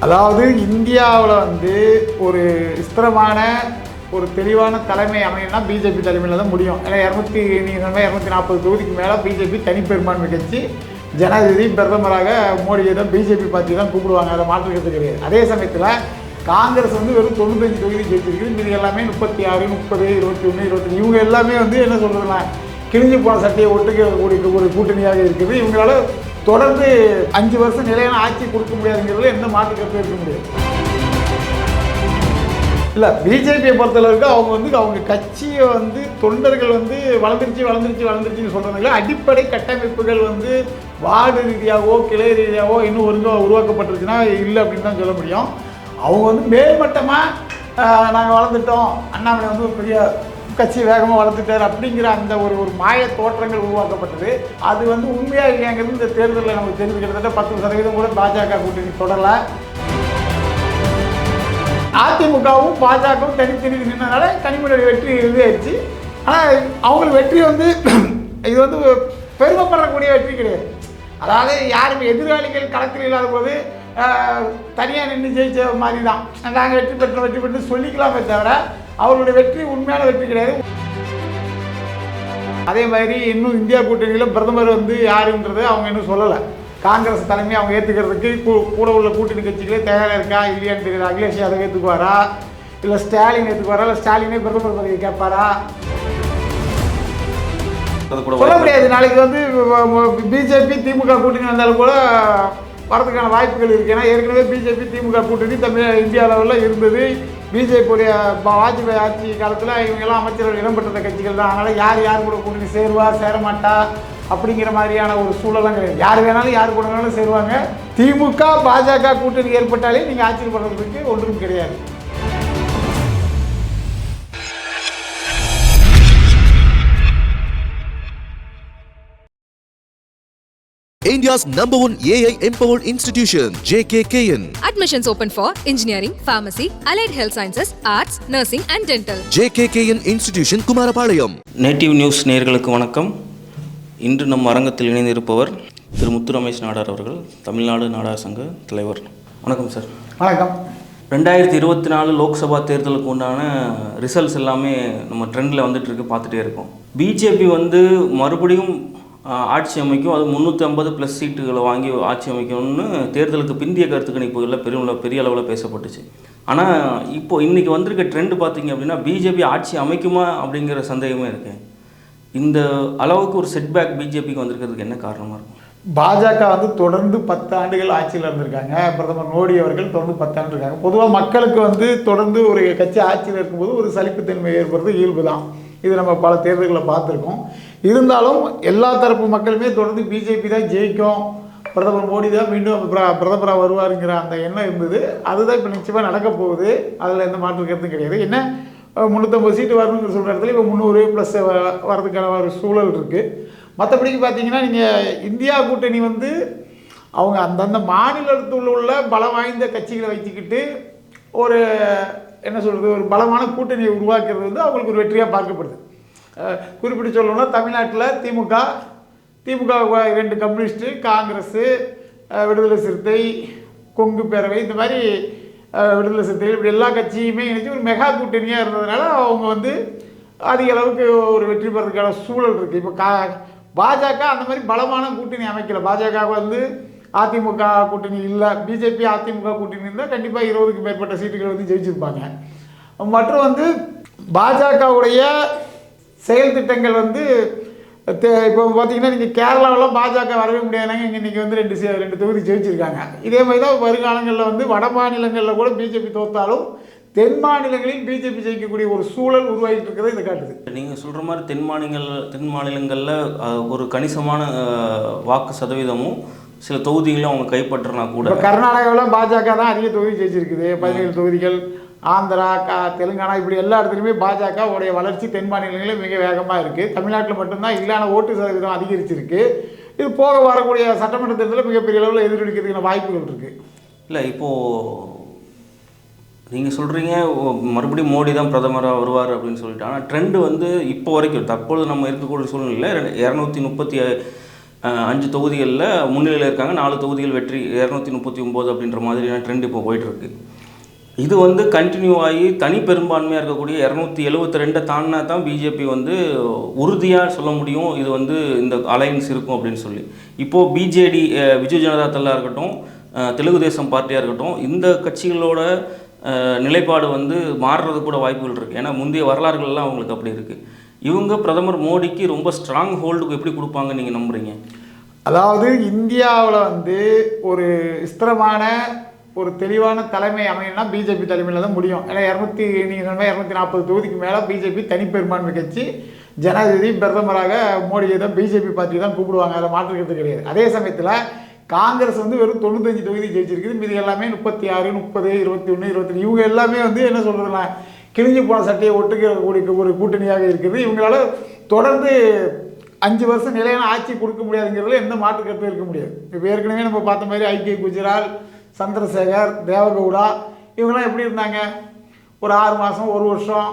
அதாவது இந்தியாவில் வந்து ஒரு ஸ்திரமான ஒரு தெளிவான தலைமை அமையணும்னா பிஜேபி தலைமையில் தான் முடியும். ஏன்னா நீங்கள் சொன்ன 240 தொகுதிக்கு மேலே பிஜேபி தனிப்பெரும்பான்மை கட்சி, ஜனாதிபதி பிரதமராக மோடியை தான் பிஜேபி பார்ட்டி தான் கூப்பிடுவாங்க, அதை மாற்றுக்கிறது கிடையாது. அதே சமயத்தில் காங்கிரஸ் வந்து வெறும் 95 தொகுதி ஜெயிச்சிருக்குது. மீது எல்லாமே 36, 30, 21, 22 இவங்க எல்லாமே வந்து என்ன சொல்கிறதுனா கிழிஞ்சு போன சட்டையை ஒட்டுக்க ஒரு கூட்டணியாக இருக்குது. இவங்களால தொடர்ந்து 5 வருஷம் நிலையான ஆட்சி கொடுக்க முடியாதுங்கிறதுல எந்த மாற்று கருத்தும் இருக்க முடியாது. இல்லை, பிஜேபியை பொறுத்தளவுக்கு அவங்க கட்சியை வந்து தொண்டர்கள் வந்து வளர்ந்துருச்சுன்னு சொல்கிறதுல அடிப்படை கட்டமைப்புகள் வந்து வார்டு ரீதியாகவோ கிளை ரீதியாகவோ இன்னும் ஒழுங்காக உருவாக்கப்பட்டிருச்சுன்னா இல்லை அப்படின்னு தான் சொல்ல முடியும். அவங்க வந்து மேல்மட்டமாக நாங்கள் வளர்ந்துட்டோம், அண்ணாமலை வந்து ஒரு பெரிய கட்சி வேகமாக வளர்ந்துட்டார் அப்படிங்கிற அந்த ஒரு மாய தோற்றங்கள் உருவாக்கப்பட்டது. அது வந்து உண்மையாக இல்லையாங்கிறது இந்த தேர்தலில் நமக்கு தெரிஞ்சு கிட்டத்தட்ட 10% கூட பாஜக கூட்டணி தொடரலை. அதிமுகவும் பாஜகவும் தனித்தனி நின்றனால கனிமொழி வெற்றி ஆயிடுச்சு. ஆனால் அவங்களுக்கு வெற்றி வந்து இது வந்து பெருமைப்படக்கூடிய வெற்றி கிடையாது. அதாவது யாருமே எதிராளிகள் களத்தில் இல்லாத போது தனியாக நின்று ஜெயிச்ச மாதிரி தான் நாங்கள் வெற்றி பெற்று சொல்லிக்கலாமே தவிர அவர்களுடைய வெற்றி உண்மையான வெற்றி கிடையாது. அதே மாதிரி இன்னும் இந்தியா கூட்டணியில் பிரதமர் வந்து யாருன்றது அவங்க இன்னும் சொல்லலை. காங்கிரஸ் தலைமை அவங்க ஏற்றுக்கிறதுக்கு கூட உள்ள கூட்டணி கட்சிகளே தயாராக இருக்கா இல்லையான்னு தெரியுது. அகிலேஷ் யாதவ் ஏற்றுக்குவாரா, இல்லை ஸ்டாலின் ஏற்றுக்குவாரா, இல்லை ஸ்டாலினே பிரதமர் பதவி கேட்பாரா சொல்ல முடியாது. நாளைக்கு வந்து பிஜேபி திமுக கூட்டணி வந்தாலும் கூட வரதுக்கான வாய்ப்புகள் இருக்குது. ஏன்னா ஏற்கனவே பிஜேபி திமுக கூட்டணி இந்தியா அளவில் இருந்தது. பிஜேபியுடைய வாஜ்பாய் ஆட்சி காலத்தில் இவங்கெல்லாம் அமைச்சர்கள் இடம்பெற்ற கட்சிகள் தான். அதனால் யார் கூட கூட்டணி சேருவா சேரமாட்டா அப்படிங்கிற மாதிரியான ஒரு சூழலாம் கிடையாது. யார் வேணாலும் யார் கூட வேணாலும் சேருவாங்க. திமுக பாஜக கூட்டணி ஏற்பட்டாலே நீங்கள் ஆச்சரியப்படுறதுக்கு ஒன்றும் கிடையாது. India's #1 AI empowered institution, JKKN. Admissions open for engineering, pharmacy, allied health sciences, arts, nursing and dental. JKKN Institution, Kumarapalayam. Native news நேயர்களுக்கு வணக்கம். இன்று நம் அரங்கத்தில் இணைந்திருப்பவர் திரு முத்து ரமேஷ் நாடார் அவர்கள், தமிழ்நாடு நாடார் சங்க தலைவர். வணக்கம் சார். வணக்கம். 2024 லோக்சபா தேர்தலுக்கு உண்டான ரிசல்ட்ஸ் எல்லாமே நம்ம ட்ரெண்டில் வந்துட்டு இருக்கு, பார்த்துட்டே இருக்கோம். பிஜேபி வந்து மறுபடியும் ஆட்சி அமைக்கும், அது 350+ சீட்டுகளை வாங்கி ஆட்சி அமைக்கணும்னு தேர்தலுக்கு பிந்திய கருத்து கணிப்புகளில் பெரிய அளவில் பேசப்பட்டுச்சு. ஆனால் இன்றைக்கி வந்திருக்க ட்ரெண்டு பார்த்திங்க அப்படின்னா பிஜேபி ஆட்சி அமைக்குமா அப்படிங்கிற சந்தேகமே இருக்குது. இந்த அளவுக்கு ஒரு செட்பேக் பிஜேபிக்கு வந்திருக்கிறதுக்கு என்ன காரணமாக இருக்கும்? பாஜக வந்து தொடர்ந்து 10 ஆண்டுகள் ஆட்சியில் இருந்திருக்காங்க. பிரதமர் மோடி அவர்கள் தொடர்ந்து 10 ஆண்டு இருக்காங்க. பொதுவாக மக்களுக்கு வந்து தொடர்ந்து ஒரு கட்சி ஆட்சியில் இருக்கும்போது ஒரு சலிப்புத்தன்மை ஏற்படுறது இயல்பு தான். இது நம்ம பல தேர்தல்களை பார்த்துருக்கோம். இருந்தாலும் எல்லா தரப்பு மக்களுமே தொடர்ந்து பிஜேபி தான் ஜெயிக்கும், பிரதமர் மோடி தான் மீண்டும் பிரதமராக வருவாருங்கிற அந்த எண்ணம் இருந்தது. அதுதான் இப்போ நிச்சயமாக நடக்க போகுது. அதில் எந்த மாற்று கருத்தும் கிடையாது. என்ன 350 சீட்டு வரணுங்கிற சொல்கிற இடத்துல இப்போ 300+ வரதுக்கான ஒரு சூழல் இருக்குது. மற்றபடிக்கு பார்த்தீங்கன்னா நீங்கள் இந்தியா கூட்டணி வந்து அவங்க அந்தந்த மாநிலத்தில் உள்ள பலம் வாய்ந்த கட்சிகளை வச்சுக்கிட்டு ஒரு என்ன சொல்கிறது ஒரு பலமான கூட்டணியை உருவாக்குறது வந்து அவங்களுக்கு ஒரு வெற்றியாக பார்க்கப்படுது. குறிப்பிட்டு சொல்லணும்னா தமிழ்நாட்டில் திமுக 2 கம்யூனிஸ்ட்டு, காங்கிரஸு, விடுதலை சிறுத்தை, கொங்கு பேரவை, இந்த மாதிரி விடுதலை சிறுத்தைகள் இப்படி எல்லா கட்சியுமே இணைச்சி ஒரு மெகா கூட்டணியாக இருந்ததுனால அவங்க வந்து அதிக அளவுக்கு ஒரு வெற்றி பெறதுக்கான சூழல் இருக்குது. இப்போ பாஜக அந்த மாதிரி பலமான கூட்டணி அமைக்கல. பாஜக வந்து அதிமுக கூட்டணி இல்லை, பிஜேபி அதிமுக கூட்டணி இருந்தால் கண்டிப்பாக 20க்கு மேற்பட்ட சீட்டுகள் வந்து ஜெயிச்சிருப்பாங்க. மற்றும் வந்து பாஜகவுடைய செயல் திட்டங்கள் வந்து இப்போ பார்த்தீங்கன்னா நீங்கள் கேரளாவில் பாஜக வரவே முடியாதுனாங்க. இன்றைக்கி வந்து 2 தொகுதி ஜெயிச்சிருக்காங்க. இதே மாதிரி தான் வருங்காலங்களில் வந்து வட மாநிலங்களில் கூட பிஜேபி தோற்றாலும் தென் மாநிலங்களில் பிஜேபி ஜெயிக்கக்கூடிய ஒரு சூழல் உருவாகிட்டு இருக்கிறத இதை காட்டுது. நீங்கள் சொல்கிற மாதிரி தென் மாநிலங்களில் ஒரு கணிசமான வாக்கு சதவீதமும் சில தொகுதிகளும் அவங்க கைப்பற்றினா கூட கர்நாடகாவில் பாஜக தான் அதிக தொகுதி ஜெயிச்சிருக்குது, 17 தொகுதிகள். ஆந்திரா, தெலுங்கானா இப்படி எல்லா இடத்துலையுமே பாஜக உடைய வளர்ச்சி தென் மாநிலங்களில் மிக வேகமாக இருக்குது. தமிழ்நாட்டில் மட்டும்தான் இல்லாத ஓட்டு சதவீதம் அதிகரிச்சிருக்கு. இது போக வரக்கூடிய சட்டமன்ற தேர்தலில் மிகப்பெரிய அளவில் எதிரொலிக்கிறதுக்கான வாய்ப்புகள் இருக்குது. இல்லை, இப்போது நீங்கள் சொல்கிறீங்க மறுபடியும் மோடி தான் பிரதமராக வருவார் அப்படின்னு சொல்லிட்டு. ஆனால் ட்ரெண்டு வந்து இப்போ வரைக்கும் தற்பொழுது நம்ம இருக்கக்கூடிய சூழ்நிலையில் 5 தொகுதிகளில் முன்னிலையில் இருக்காங்க. 4 தொகுதிகள் வெற்றி, 239 அப்படின்ற மாதிரியான ட்ரெண்ட் இப்போ போயிட்டுருக்கு. இது வந்து கண்டினியூ ஆகி தனி பெரும்பான்மையாக இருக்கக்கூடிய 272 தாண்டினா தான் பிஜேபி வந்து உறுதியாக சொல்ல முடியும் இது வந்து இந்த அலையன்ஸ் இருக்கும் அப்படின்னு சொல்லி. இப்போது பிஜேடி, பிஜு ஜனதா தளா இருக்கட்டும், தெலுங்கு தேசம் பார்ட்டியாக இருக்கட்டும், இந்த கட்சிகளோட நிலைப்பாடு வந்து மாறுறது கூட வாய்ப்புகள் இருக்குது. ஏன்னா முந்தைய வரலாறுகள்லாம் அவங்களுக்கு அப்படி இருக்குது. இவங்க பிரதமர் மோடிக்கு ரொம்ப ஸ்ட்ராங் ஹோல்டுக்கு எப்படி கொடுப்பாங்கன்னு நீங்கள் நம்புறீங்க? அதாவது இந்தியாவில் வந்து ஒரு ஸ்திரமான ஒரு தெளிவான தலைமை அமையணும்னா பிஜேபி தலைமையில் தான் முடியும். ஏன்னா நீங்கள் சொன்ன 240 தொகுதிக்கு மேலே பிஜேபி தனிப்பெரும்பான்மை கட்சி, ஜனாதிபதி பிரதமராக மோடியை தான் பிஜேபி பார்ட்டி தான் கூப்பிடுவாங்க, அதில் மாற்றுக்கிறது கிடையாது. அதே சமயத்தில் காங்கிரஸ் வந்து வெறும் 95 தொகுதி ஜெயிச்சிருக்குது. மீது எல்லாமே 36, 30, 21, 22 இவங்க எல்லாமே வந்து என்ன சொல்கிறதுனா கிழிஞ்சு போன சட்டையை ஒட்டுக்க ஒரு கூட்டணியாக இருக்குது. இவங்களால தொடர்ந்து 5 வருஷம் நிலையான ஆட்சி கொடுக்க முடியாதுங்கிறதுல எந்த மாற்று கருத்தும் இருக்க முடியாது. இப்போ ஏற்கனவே நம்ம பார்த்த மாதிரி ஐகே குஜரால், சந்திரசேகர், தேவகவுடா இவங்கெல்லாம் எப்படி இருந்தாங்க? ஒரு 6 மாதம், 1 வருஷம்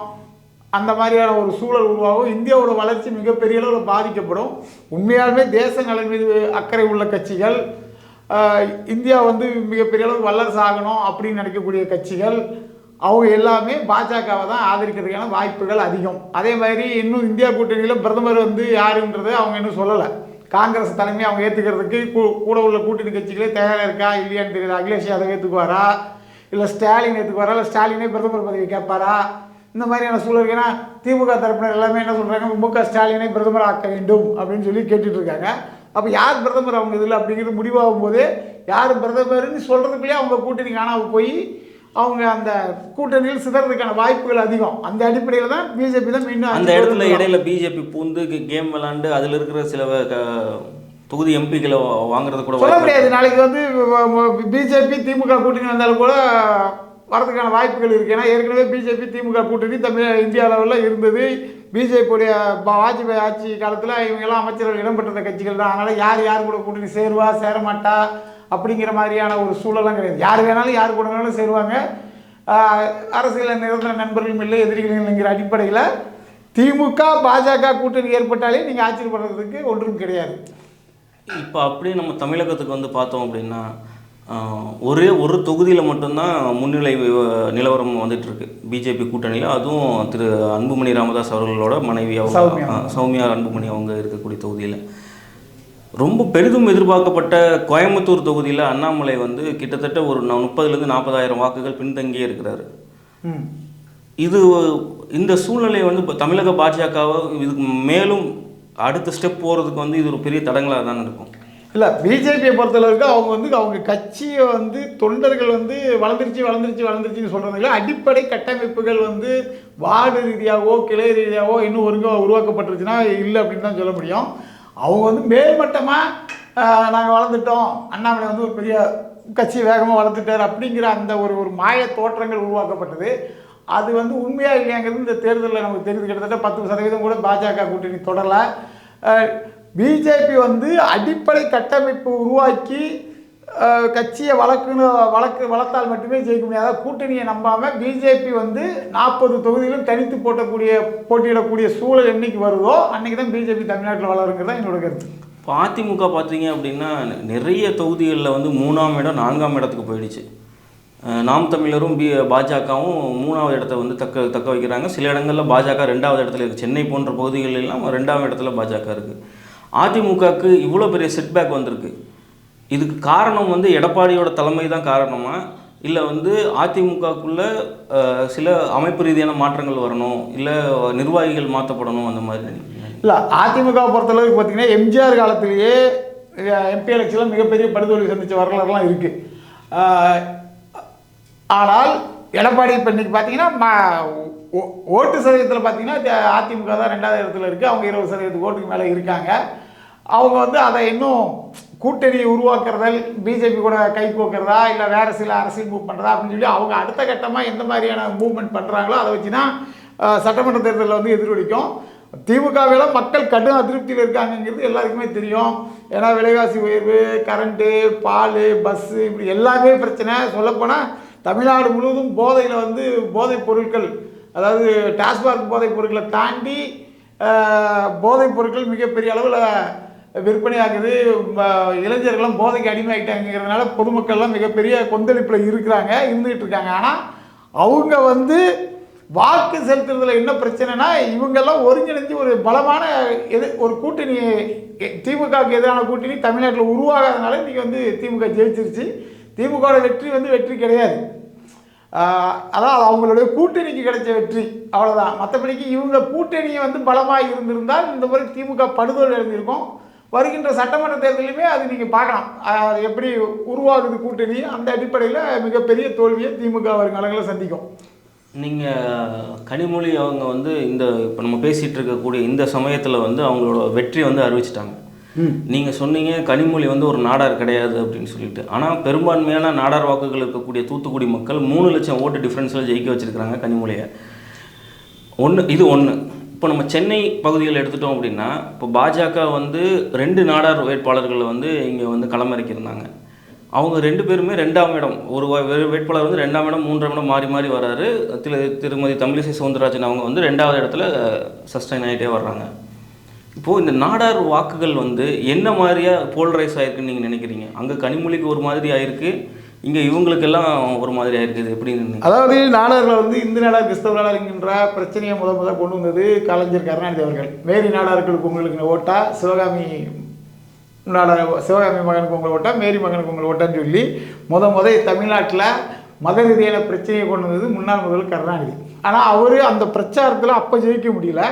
அந்த மாதிரியான ஒரு சூழல் உருவாகும். இந்தியாவோட வளர்ச்சி மிகப்பெரிய அளவில் பாதிக்கப்படும். உண்மையாலுமே தேச நலன் மீது அக்கறை உள்ள கட்சிகள், இந்தியா வந்து மிகப்பெரிய அளவு வல்லரசு ஆகணும் அப்படின்னு நினைக்கக்கூடிய கட்சிகள், அவங்க எல்லாமே பாஜகவை தான் ஆதரிக்கிறதுக்கான வாய்ப்புகள் அதிகம். அதே மாதிரி இன்னும் இந்தியா கூட்டணியில் பிரதமர் வந்து யாருன்றதை அவங்க இன்னும் சொல்லலை. காங்கிரஸ் தலைமையை அவங்க ஏற்றுக்கிறதுக்கு கூட உள்ள கூட்டணி கட்சிகளே தயாராக இருக்கா இல்லையான்னு தெரியுது. அகிலேஷ் யாதவ் ஏற்றுக்குவாரா, இல்லை ஸ்டாலின் ஏற்றுக்குவாரா, இல்லை ஸ்டாலினே பிரதமர் பதவி கேட்பாரா, இந்த மாதிரியான சூழல். ஏன்னா திமுக தரப்பினர் எல்லாமே என்ன சொல்கிறாங்க, முக ஸ்டாலினை பிரதமர் ஆக்க வேண்டும் அப்படின்னு சொல்லி கேட்டுட்டு இருக்காங்க. அப்போ யார் பிரதமர் அவங்க இதில் அப்படிங்கிறது முடிவாகும் போது யார் பிரதமர்னு சொல்கிறதுக்குள்ளேயே அவங்க கூட்டணி காணாமல் போய் அவங்க அந்த கூட்டணியில் சிதறதுக்கான வாய்ப்புகள் அதிகம். அந்த அடிப்படையில் தான் பிஜேபி தான் மீண்டும் அந்த இடத்துல இடையில பிஜேபி பூந்து கேம் விளாண்டு அதில் இருக்கிற சில தொகுதி எம்பிகளை வாங்குறது கூட சொல்ல முடியாது. நாளைக்கு வந்து பிஜேபி திமுக கூட்டணி வந்தாலும் கூட வரதுக்கான வாய்ப்புகள் இருக்குது. ஏன்னா ஏற்கனவே பிஜேபி திமுக கூட்டணி இந்தியா லெவலில் இருந்தது. பிஜேபியுடைய வாஜ்பாய் ஆட்சி காலத்தில் இவங்கெல்லாம் அமைச்சர்கள் இடம்பெற்ற கட்சிகள் தான். அதனால் யார் கூட கூட்டணி சேருவா சேரமாட்டா அப்படிங்கிற மாதிரியான ஒரு சூழலாம் கிடையாது. யார் வேணாலும் யார் கூட வேணாலும் சேருவாங்க. அரசியல் நிரந்தர நண்பர்களும் இல்லை, எதிரிகள் இல்லைங்கிற அடிப்படையில் திமுக பாஜக கூட்டணி ஏற்பட்டாலே நீங்கள் ஆச்சரியப்படுறதுக்கு ஒன்றும் கிடையாது. இப்போ அப்படியே நம்ம தமிழகத்துக்கு வந்து பார்த்தோம் அப்படின்னா ஒரே ஒரு தொகுதியில் மட்டும்தான் முன்னிலை நிலவரம் வந்துட்டு இருக்கு பிஜேபி கூட்டணியில். அதுவும் திரு அன்புமணி ராமதாஸ் அவர்களோட மனைவி சௌமியா அன்புமணி அவங்க இருக்கக்கூடிய தொகுதியில். ரொம்ப பெரிதும் எதிர்பார்க்கப்பட்ட கோயம்புத்தூர் தொகுதியில் அண்ணாமலை வந்து கிட்டத்தட்ட ஒரு 30,000 to 40,000 வாக்குகள் பின்தங்கியே இருக்கிறாரு. இந்த சூழ்நிலை வந்து இப்போ தமிழக பாஜகவை இதுக்கு மேலும் அடுத்த ஸ்டெப் போகிறதுக்கு வந்து இது ஒரு பெரிய தடங்களாக தானே இருக்கும். இல்லை, பிஜேபியை பொறுத்தளவுக்கு அவங்க கட்சியை வந்து தொண்டர்கள் வந்து வளர்ந்துருச்சுன்னு சொல்கிறதுல அடிப்படை கட்டமைப்புகள் வந்து வார்டு ரீதியாகவோ கிளை ரீதியாகவோ இன்னும் உருவாக்கப்பட்டுருச்சுன்னா இல்லை அப்படின்னு தான் சொல்ல முடியும். அவங்க வந்து மேல்மட்டமாக நாங்கள் வளர்ந்துட்டோம், அண்ணாமலை வந்து ஒரு பெரிய கட்சி வேகமாக வளர்த்துட்டார் அப்படிங்கிற அந்த ஒரு மாய தோற்றங்கள் உருவாக்கப்பட்டது. அது வந்து உண்மையாக இல்லையாங்கிறது இந்த தேர்தலில் நமக்கு தெரிஞ்சு. கிட்டத்தட்ட 10% கூட பாஜக கூட்டணி தொடரலை. பிஜேபி வந்து அடிப்படை கட்டமைப்பு உருவாக்கி கட்சியை வளர்த்தால் மட்டுமே ஜெயிக்க முடியாத கூட்டணியை நம்பாமல் பிஜேபி வந்து 40 தொகுதியிலும் தனித்து போட்டியிடக்கூடிய சூழல் என்னைக்கு வருதோ அன்றைக்கி தான் பிஜேபி தமிழ்நாட்டில் வளருங்கிறது தான் என்னோட கருத்து. இப்போ அதிமுக பார்த்தீங்க அப்படின்னா நிறைய தொகுதிகளில் வந்து 3ஆம் இடம் 4ஆம் இடத்துக்கு போயிடுச்சு. நாம் தமிழரும் பாஜகவும் 3வது இடத்த வந்து தக்க வைக்கிறாங்க. சில இடங்களில் பாஜக 2வது இடத்துல இருக்குது. சென்னை போன்ற பகுதிகளெல்லாம் 2ஆம் இடத்துல பாஜக இருக்குது. அதிமுகவுக்கு இவ்வளோ பெரிய செட்பேக் வந்திருக்கு. இதுக்கு காரணம் வந்து எடப்பாடியோட தலைமை தான் காரணமா, இல்லை வந்து அதிமுகக்குள்ளே சில அமைப்பு ரீதியான மாற்றங்கள் வரணும், இல்லை நிர்வாகிகள் மாற்றப்படணும் அந்த மாதிரி? இல்லை, அதிமுக பொறுத்தளவுக்கு பார்த்திங்கன்னா எம்ஜிஆர் காலத்திலேயே எம்பி எலெக்ஷனில் மிகப்பெரிய படுதோல்வி சந்தித்த வரலாறுலாம் இருக்குது. ஆனால் எடப்பாடி இப்போ இன்றைக்கி பார்த்தீங்கன்னா ஓட்டு சதவீதத்தில் பார்த்தீங்கன்னா அதிமுக தான் 2வது இடத்துல இருக்குது. அவங்க 20% ஓட்டுக்கு மேலே இருக்காங்க. அவங்க வந்து அதை இன்னும் கூட்டணியை உருவாக்குறதல், பிஜேபி கூட கை கோக்கிறதா, இல்லை வேறு சில அரசியல் மூவ் பண்ணுறதா அப்படின்னு சொல்லி அவங்க அடுத்த கட்டமாக எந்த மாதிரியான மூவ்மெண்ட் பண்ணுறாங்களோ அதை வச்சு தான் சட்டமன்ற தேர்தலில் வந்து எதிரொலிக்கும். திமுகவில் மக்கள் கடும் அதிருப்தியில் இருக்காங்கங்கிறது எல்லாருக்குமே தெரியும். ஏன்னா விலைவாசி உயர்வு, கரண்ட்டு, பால், பஸ்ஸு, இப்படி எல்லாமே பிரச்சனை. சொல்லப்போனால் தமிழ்நாடு முழுவதும் போதையில் வந்து போதைப் பொருட்கள், அதாவது டாஸ்மாக் போதைப் பொருட்களை தாண்டி போதைப் பொருட்கள் மிகப்பெரிய அளவில் விற்பனையாகுது, இளைஞர்களும் போதைக்கு அடிமையாகிட்டாங்கிறதுனால பொதுமக்கள்லாம் மிகப்பெரிய கொந்தளிப்பில் இருந்துகிட்டு இருக்காங்க. ஆனால் அவங்க வந்து வாக்கு செலுத்துறதுல என்ன பிரச்சனைனா, இவங்கெல்லாம் ஒருங்கிணைஞ்சு ஒரு பலமான ஒரு கூட்டணி, திமுகவுக்கு எதிரான கூட்டணி தமிழ்நாட்டில் உருவாகாதனால இன்றைக்கி வந்து திமுக ஜெயிச்சிருச்சு. திமுகவோட வெற்றி வந்து வெற்றி கிடையாது, அதான் அவங்களுடைய கூட்டணிக்கு கிடைச்ச வெற்றி, அவ்வளோதான். மற்றபடிக்கு இவங்க கூட்டணியை வந்து பலமாக இருந்திருந்தால் இந்த முறை திமுக படுதோல்வி அடைஞ்சிருக்கும். வருகின்ற சட்டமன்ற தேர்தலையுமே அது நீங்கள் பார்க்கலாம், அது எப்படி உருவாகுது கூட்டணி. அந்த அடிப்படையில் மிகப்பெரிய தோல்வியை திமுக வருங்காலங்களில் சந்திக்கும். நீங்கள் கனிமொழி அவங்க வந்து இப்போ நம்ம பேசிகிட்டு இருக்கக்கூடிய இந்த சமயத்தில் வந்து அவங்களோட வெற்றி வந்து அறிவிச்சிட்டாங்க. நீங்கள் சொன்னீங்க கனிமொழி வந்து ஒரு நாடார் கிடையாது அப்படின்னு சொல்லிட்டு. ஆனால் பெரும்பான்மையான நாடார் வாக்குகள் இருக்கக்கூடிய தூத்துக்குடி மக்கள் 3 லட்சம் ஓட்டு டிஃப்ரென்ஸில் ஜெயிக்க வச்சுருக்கிறாங்க கனிமொழியை. இது ஒன்று. இப்போ நம்ம சென்னை பகுதியில் எடுத்துட்டோம் அப்படின்னா, இப்போ பாஜக வந்து 2 நாடார் வேட்பாளர்களை வந்து இங்கே வந்து களமிறக்கியிருந்தாங்க. அவங்க 2 பேருமே 2ஆம் இடம், ஒரு வேட்பாளர் வந்து 2ஆம் இடம் 3ஆம் இடம் மாறி மாறி வர்றாரு. திருமதி தமிழிசை சவுந்தரராஜன் அவங்க வந்து 2வது இடத்துல சஸ்டைன் ஆகிட்டே வர்றாங்க. இப்போது இந்த நாடார் வாக்குகள் வந்து என்ன மாதிரியாக போல்ரைஸ் ஆகிருக்குன்னு நீங்கள் நினைக்கிறீங்க? அங்கே கனிமொழிக்கு ஒரு மாதிரி ஆயிருக்கு, இங்கே இவங்களுக்கெல்லாம் ஒரு மாதிரி ஆயிருக்குது எப்படின்னு? அதாவது நாடாரில் வந்து இந்து நாடார் கிறிஸ்தவ நாடார் என்கின்ற பிரச்சனையை முதல் கொண்டு வந்தது கலைஞர் கருணாநிதி அவர்கள். மேரி நாடார்களுக்கு உங்களுக்கு ஓட்டா, சிவகாமி மகனுக்கு உங்களை ஓட்டா, மேரி மகனுக்கு உங்களை ஓட்டான்னு சொல்லி தமிழ்நாட்டில் மத ரீதியான பிரச்சனையை கொண்டு வந்தது முன்னாள் முதல்வர் கருணாநிதி. ஆனால் அவர் அந்த பிரச்சாரத்தில் அப்போ ஜெயிக்க முடியல.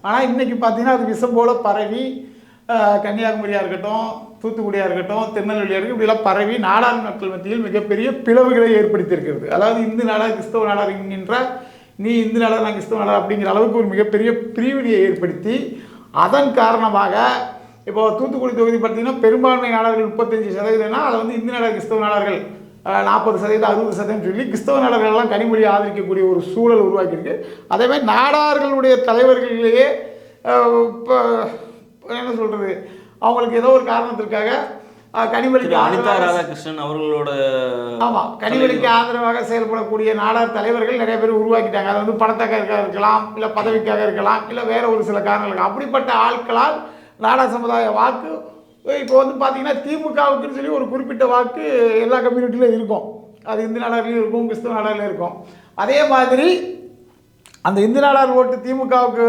ஆனால் இன்றைக்கி பார்த்தீங்கன்னா அது விஷம் போல் பரவி கன்னியாகுமரியாக இருக்கட்டும், தூத்துக்குடியாக இருக்கட்டும், திருநெல்வேலியாக இருக்கட்டும், இப்படிலாம் பரவி நாடார் மக்கள் மத்தியில் மிகப்பெரிய பிளவுகளை ஏற்படுத்தியிருக்கிறது. அதாவது இந்து நாடார் கிறிஸ்தவ நாடார் என்கின்ற, நீ இந்து நாடார் நான் கிறிஸ்தவ நாடார் அப்படிங்கிற அளவுக்கு ஒரு மிகப்பெரிய பிரிவினையை ஏற்படுத்தி அதன் காரணமாக இப்போ தூத்துக்குடி தொகுதி பார்த்திங்கன்னா பெரும்பான்மை நாடார்கள் 35%, அதை வந்து இந்து நாடார் கிறிஸ்தவ நாடார்கள் 40%, 60% சொல்லி கிறிஸ்தவ நாடார்களெல்லாம் கனிமொழியை ஆதரிக்கக்கூடிய ஒரு சூழல் உருவாக்கியிருக்கு. அதேமாதிரி நாடார்களுடைய தலைவர்களிலேயே இப்போ என்ன சொல்கிறது, அவங்களுக்கு ஏதோ ஒரு காரணத்திற்காக கனிமொழிக்கு அனிதா ராதாகிருஷ்ணன் அவர்களோட, ஆமாம், கனிமொழிக்கு ஆதரவாக செயல்படக்கூடிய நாடார் தலைவர்கள் நிறைய பேர் உருவாக்கிட்டாங்க. அது வந்து பணத்துக்காக இருக்கலாம், இல்லை பதவிக்காக இருக்கலாம், இல்லை வேறு ஒரு சில காரணங்கள். அப்படிப்பட்ட ஆட்களால் நாடார் சமுதாய வாக்கு இப்போ வந்து பார்த்திங்கன்னா திமுகவுக்குன்னு சொல்லி ஒரு குறிப்பிட்ட வாக்கு எல்லா கம்யூனிட்டியிலும் இருக்கும். அது இந்து நாடார்லையும் இருக்கும், கிறிஸ்தவ நாடார்லையும் இருக்கும். அதே மாதிரி அந்த இந்து நாடார் ஓட்டு திமுகவுக்கு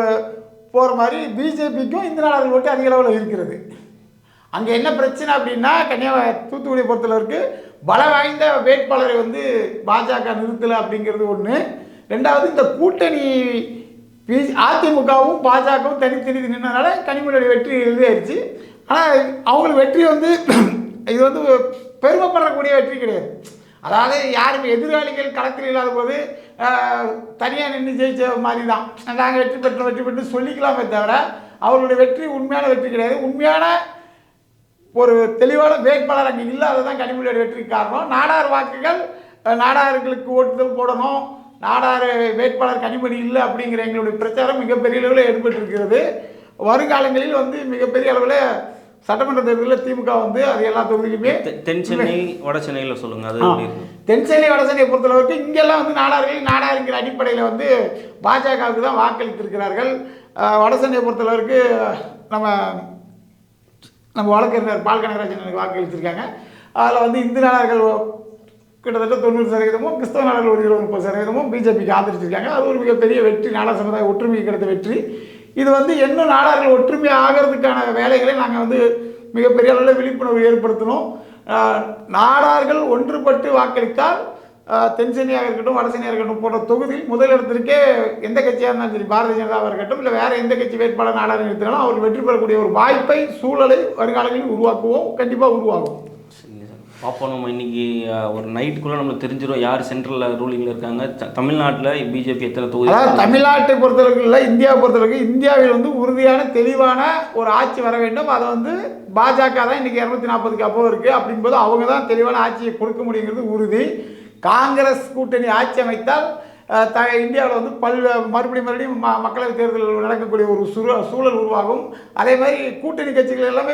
போகிற மாதிரி பிஜேபிக்கும் இந்து நாடார் ஓட்டு அதிக அளவில் இருக்கிறது. அங்கே என்ன பிரச்சனை அப்படின்னா, தூத்துக்குடியை பொறுத்தளவுக்கு பல வாய்ந்த வேட்பாளரை வந்து பாஜக நிறுத்தலை அப்படிங்கிறது ஒன்று. ரெண்டாவது, இந்த கூட்டணி அதிமுகவும் பாஜகவும் தனித்தனி நின்றனால கனிமொழியோட வெற்றி எழுதியாயிருச்சு. ஆனால் அவங்களுக்கு வெற்றி வந்து இது வந்து பெருமைப்படக்கூடிய வெற்றி கிடையாது. அதாவது யாருமே எதிராளிகள் களத்தில் இல்லாத போது தனியாக நின்று ஜெயிச்ச மாதிரி தான் நாங்கள் வெற்றி பெற்று சொல்லிக்கலாமே தவிர அவர்களுடைய வெற்றி உண்மையான வெற்றி கிடையாது. உண்மையான ஒரு தெளிவான வேட்பாளர் அங்கே இல்லாததான் கனிமொழியோட வெற்றிக்கு காரணம். நாடார் வாக்குகள் நாடார்களுக்கு ஓட்டுதல் போடணும், நாடார் வேட்பாளர் கனிமொழி இல்லை அப்படிங்கிற எங்களுடைய பிரச்சாரம் மிகப்பெரிய அளவில் ஏற்பட்டிருக்கிறது. வருங்காலங்களில் வந்து மிகப்பெரிய அளவில் சட்டமன்ற தேர்தலில் திமுக வந்து அது எல்லா தொகுதியிலுமே தென் சென்னை வட சென்னையில் சொல்லுங்கள். அது தென் சென்னை வட சென்னையை பொறுத்தளவுக்கு இங்கெல்லாம் வந்து நாடாருங்கிற அடிப்படையில் வந்து பாஜகவுக்கு தான் வாக்களித்திருக்கிறார்கள். வட சென்னையை பொறுத்தளவுக்கு நம்ம வழக்கறிஞர் பால் கனகராஜனுக்கு வாக்களித்திருக்காங்க. அதில் வந்து இந்து நாடார்கள் கிட்டத்தட்ட 90%, கிறிஸ்தவ நாடார்கள் ஒரு 20-30% பிஜேபிக்கு ஆதரிச்சிருக்காங்க. அது ஒரு மிகப்பெரிய வெற்றி, நாடார் சமுதாய ஒற்றுமைக்கு கிடைத்த வெற்றி. இது வந்து இன்னும் நாடார்கள் ஒற்றுமை ஆகிறதுக்கான வேலைகளை நாங்கள் வந்து மிகப்பெரிய அளவில் விழிப்புணர்வு ஏற்படுத்தணும். நாடார்கள் ஒன்றுபட்டு வாக்களித்தால் தென் சென்னையாக இருக்கட்டும், வட சென்னையாக இருக்கட்டும் போன்ற தொகுதியில் முதலிடத்திற்கே எந்த கட்சியாக இருந்தாலும் சரி, பாரதிய ஜனதாவாக இருக்கட்டும், இல்லை வேறு எந்த கட்சி வேட்பாளர் நாடார்கள் நிறுத்தினாலும் அவர்கள் வெற்றி பெறக்கூடிய ஒரு வாய்ப்பை, சூழலை வருங்காலங்களில் உருவாக்குவோம். கண்டிப்பாக உருவாகும். பார்ப்போம். நம்ம இன்றைக்கி ஒரு நைட்டுக்குள்ளே நம்மளுக்கு தெரிஞ்சிடும் யார் சென்ட்ரலில் ரூலிங்கில் இருக்காங்க. தமிழ்நாட்டில் பிஜேபி எத்தனை தொகுதி, அதாவது தமிழ்நாட்டை பொறுத்தளவுக்கு இல்லை, இந்தியாவை பொறுத்தளவுக்கு இந்தியாவில் வந்து உறுதியான தெளிவான ஒரு ஆட்சி வர வேண்டும். அதை வந்து பாஜக தான் இன்றைக்கி 240க்கு அப்போ இருக்குது. அப்படிங்கும்போது அவங்க தான் தெளிவான ஆட்சியை கொடுக்க முடியுங்கிறது உறுதி. காங்கிரஸ் கூட்டணி ஆட்சி அமைத்தால் இந்தியாவில் வந்து மறுபடியும் மக்களவைத் தேர்தல் நடக்கக்கூடிய ஒரு சூழல் உருவாகும். அதே மாதிரி கூட்டணி கட்சிகள் எல்லாமே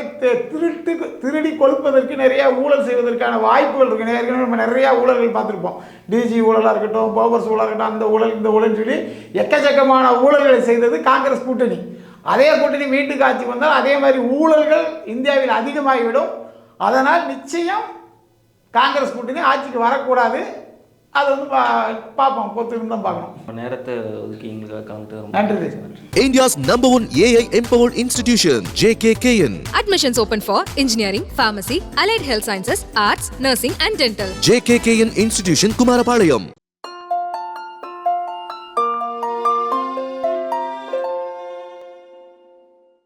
திருடி கொழுப்பதற்கு நிறையா ஊழல் செய்வதற்கான வாய்ப்புகள் இருக்குது. ஏற்கனவே நம்ம நிறையா ஊழல்கள் பார்த்துருப்போம். டிஜி ஊழலாக இருக்கட்டும், போபர்ஸ் ஊழலாக இருக்கட்டும், அந்த ஊழல் இந்த ஊழல்னு சொல்லி எக்கச்சக்கமான ஊழல்களை செய்தது காங்கிரஸ் கூட்டணி. அதே கூட்டணி மீண்டும் ஆட்சிக்கு வந்தால் அதே மாதிரி ஊழல்கள் இந்தியாவில் அதிகமாகிவிடும். அதனால் நிச்சயம் காங்கிரஸ் கூட்டணி ஆட்சிக்கு வரக்கூடாது. அது வந்து பார்ப்போம், பொறுத்து தான் பார்க்கணும். நேரத்தை ஒதுக்கி எங்களுக்காக கலந்துட்டு நன்றி. India's #1 AI empowered institution, JKKN. Admissions open for engineering, pharmacy, allied health sciences, arts, nursing and dental. JKKN Institution, Kumarapalayam.